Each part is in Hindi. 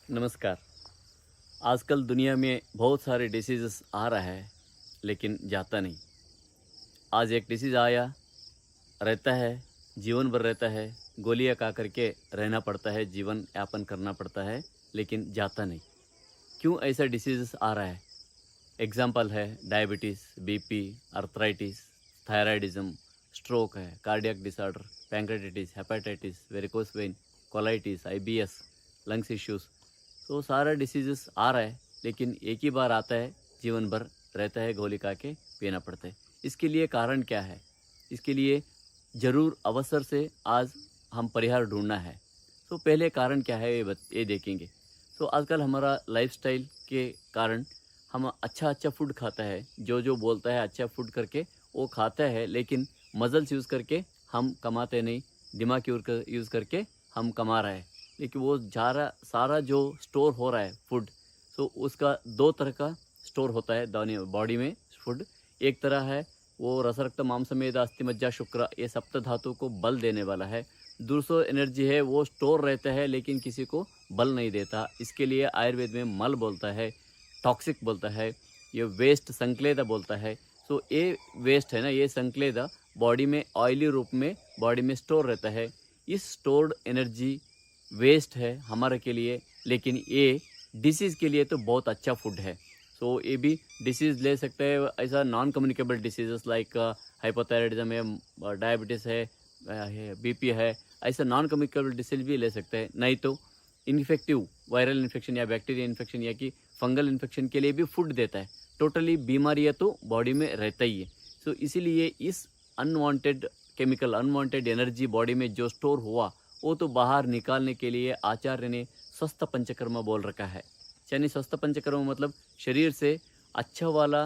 नमस्कार। आजकल दुनिया में बहुत सारे डिसीज़ेस आ रहा है, लेकिन जाता नहीं। आज एक डिसीज़ आया, रहता है, जीवन भर रहता है, गोलियाँ खा कर के रहना पड़ता है, जीवन यापन करना पड़ता है, लेकिन जाता नहीं। क्यों ऐसा डिसीज़ेस आ रहा है? एग्ज़ाम्पल है diabetes, BP, arthritis, thyroidism, stroke है, cardiac disorder, pancreatitis, hepatitis, varicose vein, colitis, IBS, lungs issues. तो सारा डिसीज़ेस आ रहा है, लेकिन एक ही बार आता है, जीवन भर रहता है, गोली खा के पीना पड़ता है। इसके लिए कारण क्या है? इसके लिए ज़रूर अवसर से आज हम परिहार ढूँढना है। तो पहले कारण क्या है ये देखेंगे। तो आजकल हमारा लाइफ़स्टाइल के कारण हम अच्छा-अच्छा फूड खाता है, जो-जो बोलता है अच्छा फूड करके वो खाता है, लेकिन मज़ल्स यूज़ करके हम कमाते नहीं, दिमाग यूज़ करके हम कमा रहे हैं। लेकिन वो सारा जो स्टोर हो रहा है फूड, तो उसका 2 तरह का स्टोर होता है दाने बॉडी में फूड। एक तरह है वो रस, रक्त, मांस, मेद, अस्थि, मज्जा, शुक्र, ये सप्त धातु को बल देने वाला है। दूसरा एनर्जी है वो स्टोर रहता है, लेकिन किसी को बल नहीं देता। इसके लिए आयुर्वेद में मल बोलता है, टॉक्सिक बोलता है, ये वेस्ट संक्लेदा बोलता है। सो ये वेस्ट है ना, ये संक्लेदा बॉडी में ऑयली रूप में बॉडी में स्टोर रहता है। इस स्टोर्ड एनर्जी वेस्ट है हमारे के लिए, लेकिन ये डिसीज़ के लिए तो बहुत अच्छा फूड है। सो ये भी डिसीज़ ले सकते हैं, ऐसा नॉन कम्युनिकेबल डिसीज़ेस लाइक हाइपोथायराइडिज़्म है, डायबिटीज़ है, बीपी है, ऐसा नॉन कम्युनिकेबल डिसीज़ भी ले सकते हैं। नहीं तो इन्फेक्टिव वायरल इन्फेक्शन या बैक्टीरिया इन्फेक्शन या कि फंगल इन्फेक्शन के लिए भी फूड देता है। टोटली बीमारियाँ तो बॉडी में रहता ही है। सो इसीलिए इस unwanted chemical, unwanted energy body में जो स्टोर हुआ, वो तो बाहर निकालने के लिए आचार्य ने स्वस्थ पंचकर्म बोल रखा है। यानी स्वस्थ पंचकर्म मतलब शरीर से अच्छा वाला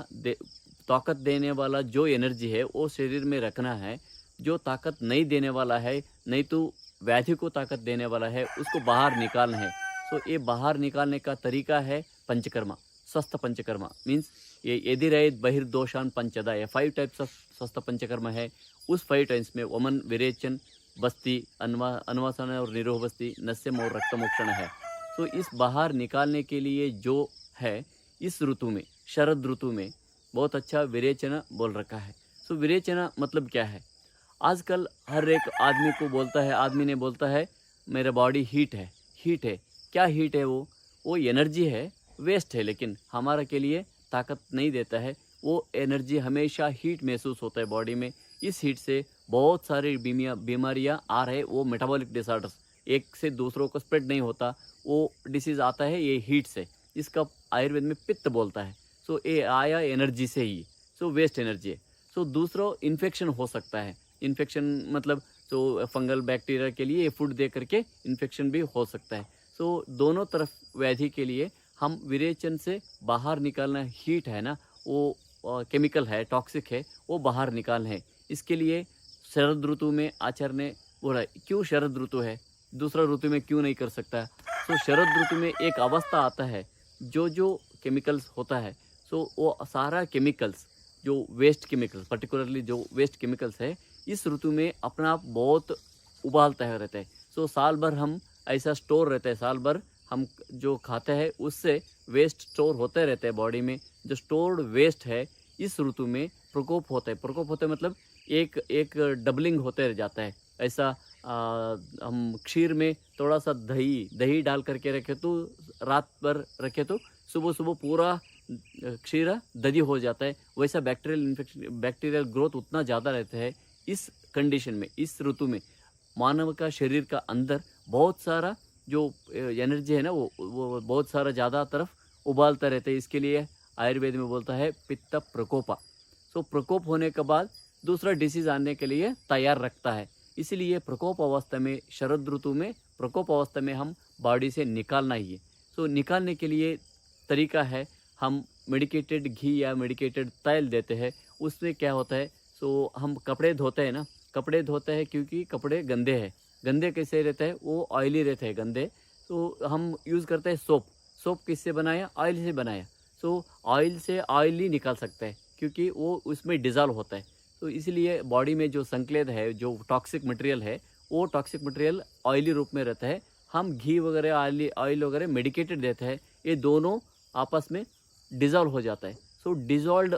ताकत देने वाला जो एनर्जी है वो शरीर में रखना है। जो ताकत नहीं देने वाला है, नहीं तो व्याधि को ताकत देने वाला है, उसको बाहर निकालना है। सो ये बाहर निकालने का तरीका है पंचकर्मा, स्वस्थ पंचकर्मा मीन्स ये यदिरेत बहिर्दोषान पंचदा, ये 5 टाइप्स ऑफ स्वस्थ पंचकर्म है। उस 5 टाइम्स में वमन, विरेचन, बस्ती, अन्वासन और निरोह बस्ती, नस्यम और रक्तमोक्षण है। तो इस बाहर निकालने के लिए जो है, इस ऋतु में, शरद ऋतु में बहुत अच्छा विरेचना बोल रखा है। सो विरेचना मतलब क्या है? आजकल हर एक आदमी को बोलता है, आदमी ने बोलता है मेरा बॉडी हीट है, हीट है। क्या हीट है वो? वो एनर्जी है, वेस्ट है, लेकिन हमारा के लिए ताकत नहीं देता है। वो एनर्जी हमेशा हीट महसूस होता है बॉडी में। इस हीट से बहुत सारी बीमारियाँ आ रहे, वो मेटाबॉलिक डिसऑर्डर्स, एक से दूसरों को स्प्रेड नहीं होता, वो डिसीज़ आता है ये हीट से। इसका आयुर्वेद में पित्त बोलता है। सो ये आया एनर्जी से ही, सो वेस्ट एनर्जी है। सो दूसरा इन्फेक्शन हो सकता है। इन्फेक्शन मतलब तो फंगल बैक्टीरिया के लिए फूड दे करके इन्फेक्शन भी हो सकता है। सो दोनों तरफ व्याधि के लिए हम विरेचन से बाहर निकालना, हीट है ना, वो केमिकल है, टॉक्सिक है, वो बाहर निकालना है। इसके लिए शरद ऋतु में आचार्य ने बोला, क्यों शरद ऋतु है, दूसरा ऋतु में क्यों नहीं कर सकता? तो शरद ऋतु में एक अवस्था आता है, जो केमिकल्स होता है, सो वो सारा केमिकल्स, जो वेस्ट केमिकल्स, पर्टिकुलरली जो वेस्ट केमिकल्स है, इस ऋतु में अपना आप बहुत उबालता है रहता है। सो साल भर हम ऐसा स्टोर रहता है, साल भर हम जो खाते हैं उससे वेस्ट स्टोर होते रहते हैं बॉडी में। जो स्टोर्ड वेस्ट है, इस ऋतु में प्रकोप होता है। प्रकोप होता है मतलब एक एक डबलिंग होते रह जाता है। ऐसा हम क्षीर में थोड़ा सा दही दही डाल करके रखे तो रात भर रखे तो सुबह सुबह पूरा क्षीर दधी हो जाता है। वैसा बैक्टीरियल इन्फेक्शन, बैक्टीरियल ग्रोथ उतना ज़्यादा रहता है इस कंडीशन में, इस ऋतु में। मानव का शरीर का अंदर बहुत सारा जो एनर्जी है ना, वो बहुत सारा ज़्यादा तरफ उबालता रहता है। इसके लिए आयुर्वेद में बोलता है पित्त प्रकोपा। सो प्रकोप होने के बाद दूसरा डिसीज़ आने के लिए तैयार रखता है। इसीलिए प्रकोप अवस्था में, शरद ऋतु में प्रकोप अवस्था में हम बॉडी से निकालना ही है। सो निकालने के लिए तरीका है, हम मेडिकेटेड घी या मेडिकेटेड तेल देते हैं। उसमें क्या होता है, सो हम कपड़े धोते हैं ना, कपड़े धोते हैं क्योंकि कपड़े गंदे हैं। गंदे कैसे रहते हैं? वो ऑयली रहते हैं गंदे। तो हम यूज़ करते हैं सोप। सोप किससे बनाया? ऑयल से बनाया। सो ऑयल से ऑयल ही निकाल सकते हैं क्योंकि वो उसमें डिज़ॉल्व होता है। तो इसलिए बॉडी में जो संकेत है, जो टॉक्सिक मटेरियल है, वो टॉक्सिक मटेरियल ऑयली रूप में रहता है। हम घी वगैरह ऑयल वगैरह मेडिकेटेड देते हैं, ये दोनों आपस में डिज़ोल्व हो जाता है। सो डिज़ोल्व्ड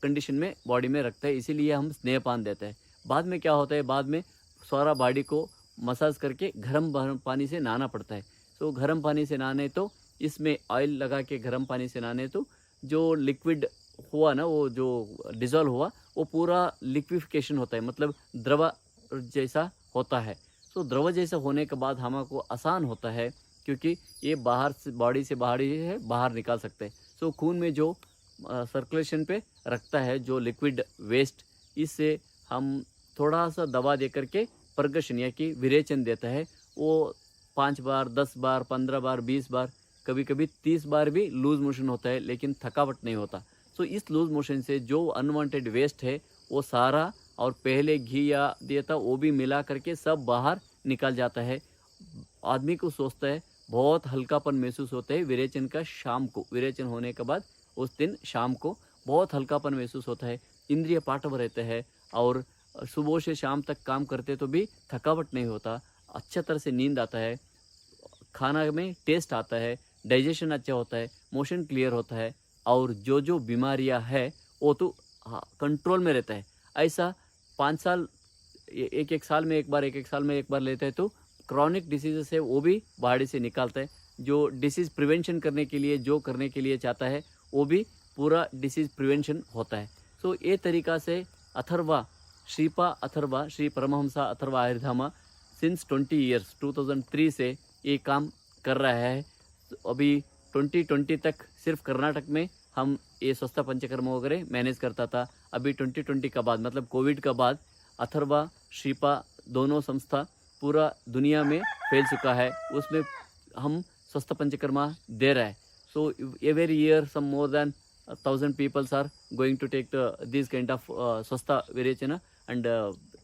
कंडीशन में बॉडी में रखता है, इसीलिए हम स्नेहपान देते हैं। बाद में क्या होता है, बाद में सारा बॉडी को मसाज करके गर्म पानी से नहाना पड़ता है। सो गर्म पानी से नहाने तो इसमें ऑयल लगा के गर्म पानी से नहाने तो जो लिक्विड हुआ ना, वो जो डिज़ोल्व हुआ वो पूरा लिक्विफिकेशन होता है, मतलब द्रव जैसा होता है। सो द्रव जैसा होने के बाद हमको आसान होता है, क्योंकि ये बाहर से बॉडी से बाहर ही है, बाहर निकाल सकते हैं। सो खून में जो सर्कुलेशन पे रखता है जो लिक्विड वेस्ट, इससे हम थोड़ा सा दवा दे करके परगशन या कि विरेचन देता है। वो 5 बार, 10 बार, 15 बार, 20 बार, कभी कभी 30 बार भी लूज मोशन होता है, लेकिन थकावट नहीं होता। सो इस लूज मोशन से जो अनवांटेड वेस्ट है वो सारा, और पहले घी या दिया था वो भी मिला करके सब बाहर निकल जाता है। आदमी को सोचता है बहुत हल्कापन महसूस होता है विरेचन का शाम को, विरेचन होने के बाद उस दिन शाम को बहुत हल्कापन महसूस होता है, इंद्रिय पाटव रहते हैं, और सुबह से शाम तक काम करते तो भी थकावट नहीं होता, अच्छा तरह से नींद आता है, खाना में टेस्ट आता है, डाइजेशन अच्छा होता है, मोशन क्लियर होता है, और जो जो बीमारियां है वो तो कंट्रोल में रहता है। ऐसा 5 साल, एक साल में एक बार, एक साल में एक बार लेते हैं तो क्रॉनिक डिसीजेस है वो भी बॉडी से निकालता है। जो डिसीज़ प्रिवेंशन करने के लिए जो करने के लिए चाहता है वो भी पूरा डिसीज़ प्रिवेंशन होता है। सो ये तरीका से अथर्वा श्री परमहंसा अथर्वा आयुर्धामा सिंस 20 ईयर्स 2003 से ये काम कर रहा है। तो अभी 2020 तक सिर्फ कर्नाटक में हम ये स्वस्थ पंचकर्म वगैरह मैनेज करता था। अभी 2020 का बाद, मतलब कोविड का बाद, अथर्वा श्रीपा दोनों संस्था पूरा दुनिया में फैल चुका है, उसमें हम स्वस्थ पंचकर्मा दे रहा है। So every year some more than 1000 peoples are going to take this kind of swastha virechana, and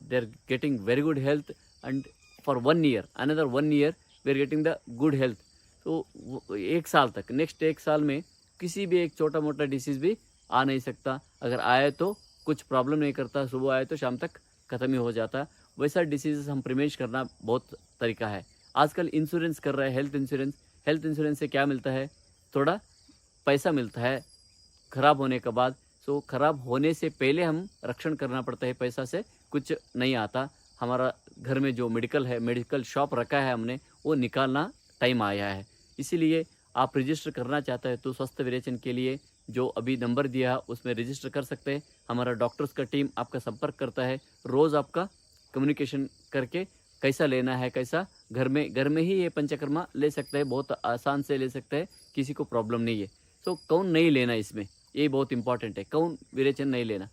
they are getting very good health, and for 1 year, another 1 year we are getting the good health. तो एक साल तक, नेक्स्ट एक साल में किसी भी एक छोटा मोटा डिसीज़ भी आ नहीं सकता। अगर आए तो कुछ प्रॉब्लम नहीं करता, सुबह आए तो शाम तक ख़त्म ही हो जाता। वैसा डिसीज़ हम प्रिवेंट करना बहुत तरीका है। आजकल इंश्योरेंस कर रहा है, हेल्थ इंश्योरेंस से क्या मिलता है, थोड़ा पैसा मिलता है ख़राब होने के बाद। सो ख़राब होने से पहले हम रक्षण करना पड़ता है, पैसा से कुछ नहीं आता। हमारा घर में जो मेडिकल शॉप रखा है हमने, वो निकालना टाइम आया है। इसीलिए आप रजिस्टर करना चाहते हैं तो स्वस्थ विरेचन के लिए जो अभी नंबर दिया उसमें रजिस्टर कर सकते हैं। हमारा डॉक्टर्स का टीम आपका संपर्क करता है, रोज़ आपका कम्युनिकेशन करके कैसा लेना है, कैसा घर में ही ये पंचकर्मा ले सकते हैं, बहुत आसान से ले सकते हैं, किसी को प्रॉब्लम नहीं है। तो कौन नहीं लेना, इसमें ये बहुत इंपॉर्टेंट है, कौन विरेचन नहीं लेना।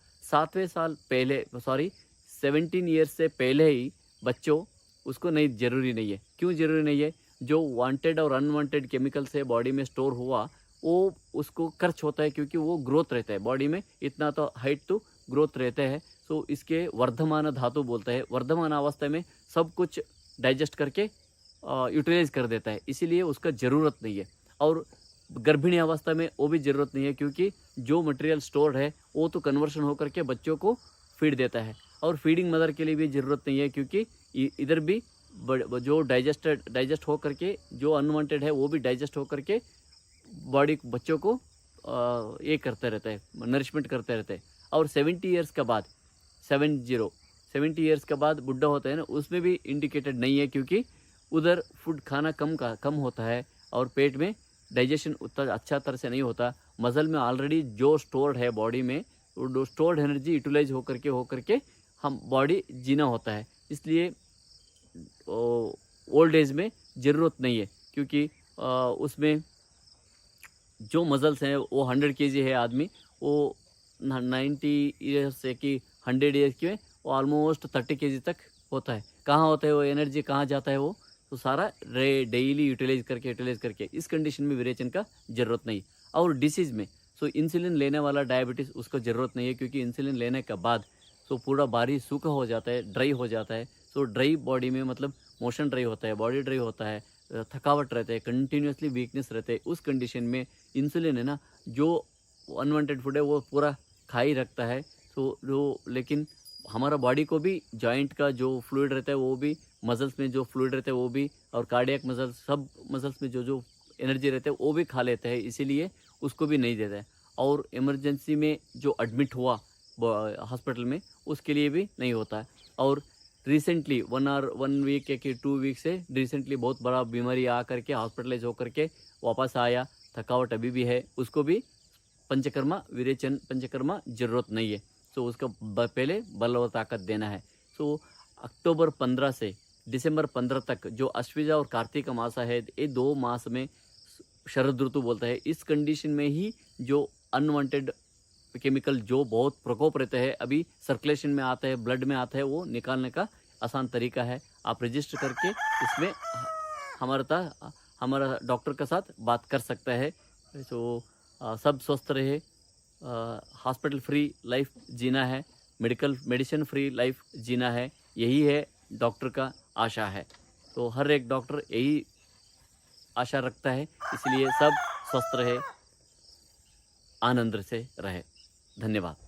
17 ईयर्स से पहले ही बच्चों उसको नहीं, ज़रूरी नहीं है। क्यों ज़रूरी नहीं है? जो वांटेड और अनवांटेड केमिकल्स है बॉडी में स्टोर हुआ, वो उसको खर्च होता है, क्योंकि वो ग्रोथ रहता है बॉडी में, इतना तो हाइट तो ग्रोथ रहते हैं। सो इसके वर्धमान धातु बोलते हैं, वर्धमान अवस्था में सब कुछ डाइजेस्ट करके यूटिलाइज कर देता है, इसीलिए उसका ज़रूरत नहीं है। और गर्भिणी अवस्था में वो भी ज़रूरत नहीं है, क्योंकि जो मटेरियल स्टोर्ड है वो तो कन्वर्शन होकर के बच्चों को फीड देता है। और फीडिंग मदर के लिए भी ज़रूरत नहीं है, क्योंकि इधर भी जो डाइजेस्ट हो करके जो अनवांटेड है वो भी डाइजेस्ट हो करके बॉडी बच्चों को ये करते रहता है, नरिशमेंट करते रहते हैं। और 70 ईयर्स के बाद 70 ईयर्स के बाद बुढ़ा होता है ना, उसमें भी इंडिकेटेड नहीं है, क्योंकि उधर फूड खाना कम होता है और पेट में डाइजेशन उतना अच्छा तरह से नहीं होता। मसल में ऑलरेडी जो स्टोर्ड है बॉडी में, वो स्टोर्ड एनर्जी यूटिलाइज होकर के हम बॉडी जीना होता है। इसलिए ओल्ड एज में ज़रूरत नहीं है, क्योंकि उसमें जो मसल्स हैं वो 100 kg है आदमी, वो 90 ईयर्स से कि 100 ईयर्स के वो ऑलमोस्ट 30 kg तक होता है। कहाँ होता है वो एनर्जी, कहाँ जाता है वो, तो सारा डेली यूटिलाइज करके इस कंडीशन में विरेचन का ज़रूरत नहीं। और डिसीज़ में इंसुलिन लेने वाला डायबिटीज़, उसको ज़रूरत नहीं है, क्योंकि इंसुलिन लेने के बाद पूरा बॉडी सूखा हो जाता है, ड्राई हो जाता है। ड्राई बॉडी में मतलब मोशन ड्राई होता है, बॉडी ड्राई होता है, थकावट रहता है, कंटिन्यूसली वीकनेस रहते हैं। उस कंडीशन में इंसुलिन है ना, जो अनवांटेड फूड है वो पूरा खा ही रखता है। लेकिन हमारा बॉडी को भी जॉइंट का जो फ्लूइड रहता है वो भी मसल्स में जो फ्लूइड रहते हैं वो भी, और कार्डियक मसल्स, सब मसल्स में जो जो एनर्जी रहते हैं वो भी खा लेते हैं, इसीलिए उसको भी नहीं देते हैं। और इमरजेंसी में जो एडमिट हुआ हॉस्पिटल में, उसके लिए भी नहीं होता है। और रिसेंटली 1 वीक या कि 2 वीक से रिसेंटली बहुत बड़ा बीमारी आ करके हॉस्पिटलाइज होकर के वापस आया, थकावट अभी भी है, उसको भी पंचकर्मा विरेचन पंचकर्मा ज़रूरत नहीं है। सो उसका पहले बल और ताकत देना है। सो अक्टूबर 15 से दिसंबर 15 तक जो अश्विजा और कार्तिक मास है, ये 2 मास में शरद ऋतु बोलता है। इस कंडीशन में ही जो अनवांटेड केमिकल जो बहुत प्रकोप रहते हैं, अभी सर्कुलेशन में आता है, ब्लड में आता है, वो निकालने का आसान तरीका है। आप रजिस्टर करके इसमें हमारा डॉक्टर के साथ बात कर सकता है। तो सब स्वस्थ रहे, हॉस्पिटल फ्री लाइफ जीना है, मेडिसिन फ्री लाइफ जीना है, यही है डॉक्टर का आशा है। तो हर एक डॉक्टर यही आशा रखता है, इसलिए सब स्वस्थ रहे, आनंद से रहे। धन्यवाद।